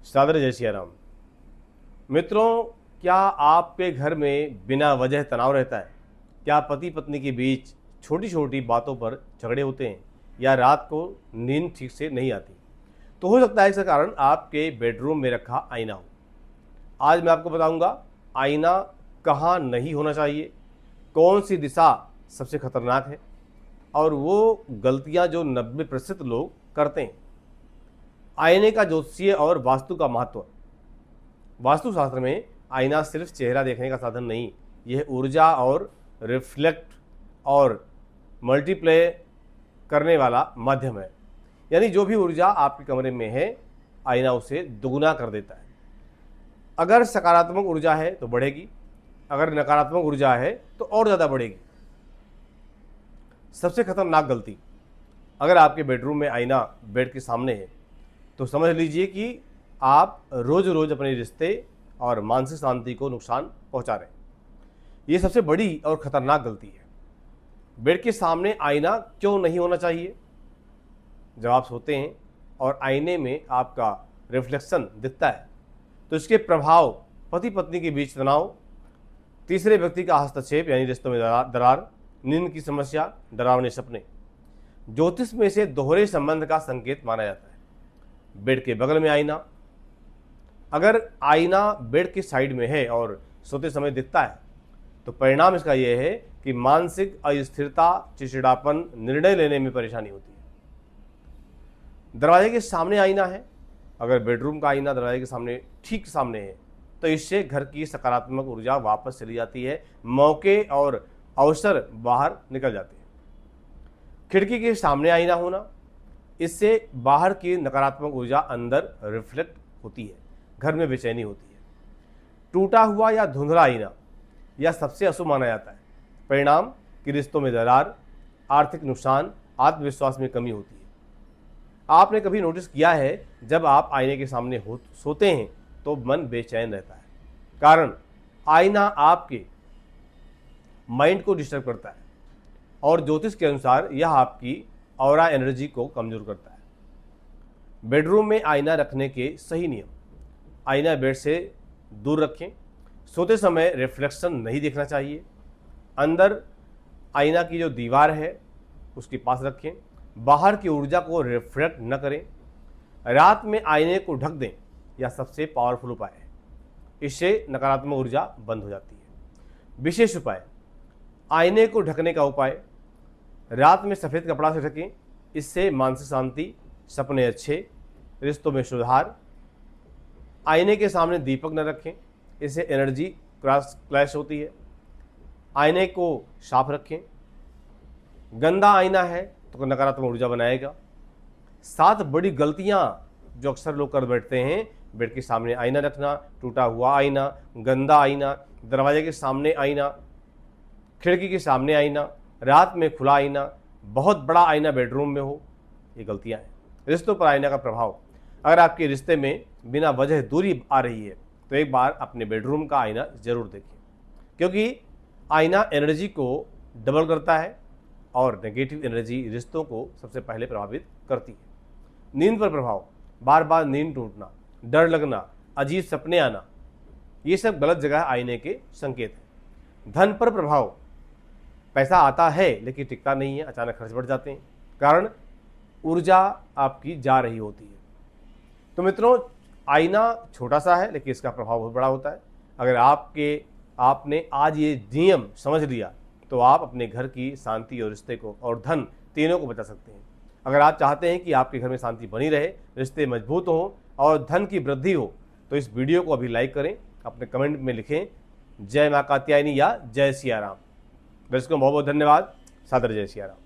सादर जय सिया राम। मित्रों, क्या आपके घर में बिना वजह तनाव रहता है? क्या पति पत्नी के बीच छोटी छोटी बातों पर झगड़े होते हैं या रात को नींद ठीक से नहीं आती? तो हो सकता है इसका कारण आपके बेडरूम में रखा आईना हो। आज मैं आपको बताऊंगा आईना कहाँ नहीं होना चाहिए, कौन सी दिशा सबसे खतरनाक है और वो गलतियां जो 90% लोग करते हैं। आईने का ज्योतिषीय और वास्तु का महत्व। वास्तुशास्त्र में आईना सिर्फ चेहरा देखने का साधन नहीं, यह ऊर्जा और रिफ्लेक्ट और मल्टीप्ले करने वाला माध्यम है। यानी जो भी ऊर्जा आपके कमरे में है, आईना उसे दुगुना कर देता है। अगर सकारात्मक ऊर्जा है तो बढ़ेगी, अगर नकारात्मक ऊर्जा है तो और ज़्यादा बढ़ेगी। सबसे खतरनाक गलती, अगर आपके बेडरूम में आईना बेड के सामने है तो समझ लीजिए कि आप रोज़ रोज़ अपने रिश्ते और मानसिक शांति को नुकसान पहुंचा रहे हैं। ये सबसे बड़ी और ख़तरनाक गलती है। बेड के सामने आईना क्यों नहीं होना चाहिए? जब आप सोते हैं और आईने में आपका रिफ्लेक्शन दिखता है तो इसके प्रभाव पति पत्नी के बीच तनाव, तीसरे व्यक्ति का हस्तक्षेप यानी रिश्तों में दरार, नींद की समस्या, डरावने सपने। ज्योतिष में इसे दोहरे संबंध का संकेत माना जाता है। बेड के बगल में आईना, अगर आईना बेड की साइड में है और सोते समय दिखता है तो परिणाम इसका यह है कि मानसिक अस्थिरता, चिड़चिड़ापन, निर्णय लेने में परेशानी होती है। दरवाजे के सामने आईना है, अगर बेडरूम का आईना दरवाजे के सामने ठीक सामने है तो इससे घर की सकारात्मक ऊर्जा वापस चली जाती है, मौके और अवसर बाहर निकल जाते हैं। खिड़की के सामने आईना होना, इससे बाहर की नकारात्मक ऊर्जा अंदर रिफ्लेक्ट होती है, घर में बेचैनी होती है। टूटा हुआ या धुंधला आईना यह सबसे अशुभ माना जाता है। परिणाम कि रिश्तों में दरार, आर्थिक नुकसान, आत्मविश्वास में कमी होती है। आपने कभी नोटिस किया है जब आप आईने के सामने सोते हैं तो मन बेचैन रहता है? कारण आईना आपके माइंड को डिस्टर्ब करता है और ज्योतिष के अनुसार यह आपकी ऑरा एनर्जी को कमजोर करता है। बेडरूम में आईना रखने के सही नियम। आईना बेड से दूर रखें, सोते समय रिफ्लेक्शन नहीं देखना चाहिए। अंदर आईना की जो दीवार है उसके पास रखें, बाहर की ऊर्जा को रिफ्लेक्ट न करें। रात में आईने को ढक दें, यह सबसे पावरफुल उपाय है। इससे नकारात्मक ऊर्जा बंद हो जाती है। विशेष उपाय, आईने को ढकने का उपाय, रात में सफ़ेद कपड़ा से ढकें, इससे मानसिक शांति, सपने अच्छे, रिश्तों में सुधार। आईने के सामने दीपक न रखें, इससे एनर्जी क्लैश होती है। आईने को साफ रखें। गंदा आईना है तो नकारात्मक ऊर्जा बनाएगा। 7 बड़ी गलतियां जो अक्सर लोग कर बैठते हैं: बेड के सामने आईना रखना, टूटा हुआ आईना, गंदा आईना, दरवाजे के सामने आईना, खिड़की के सामने आईना, रात में खुला आईना, बहुत बड़ा आईना बेडरूम में हो। ये गलतियां हैं। रिश्तों पर आईना का प्रभाव, अगर आपके रिश्ते में बिना वजह दूरी आ रही है तो एक बार अपने बेडरूम का आईना जरूर देखें, क्योंकि आईना एनर्जी को डबल करता है और नेगेटिव एनर्जी रिश्तों को सबसे पहले प्रभावित करती है। नींद पर प्रभाव, बार बार नींद टूटना, डर लगना, अजीब सपने आना, ये सब गलत जगह आईने के संकेत हैं। धन पर प्रभाव, पैसा आता है लेकिन टिकता नहीं है, अचानक खर्च बढ़ जाते हैं, कारण ऊर्जा आपकी जा रही होती है। तो मित्रों, आईना छोटा सा है लेकिन इसका प्रभाव बहुत बड़ा होता है। अगर आपने आज ये नियम समझ लिया तो आप अपने घर की शांति और रिश्ते को और धन तीनों को बचा सकते हैं। अगर आप चाहते हैं कि आपके घर में शांति बनी रहे, रिश्ते मजबूत हों और धन की वृद्धि हो तो इस वीडियो को अभी लाइक करें, अपने कमेंट में लिखें जय मां कात्यायनी या जय सिया राम। दर्शकों, बहुत बहुत धन्यवाद। सादर जय सिया राम।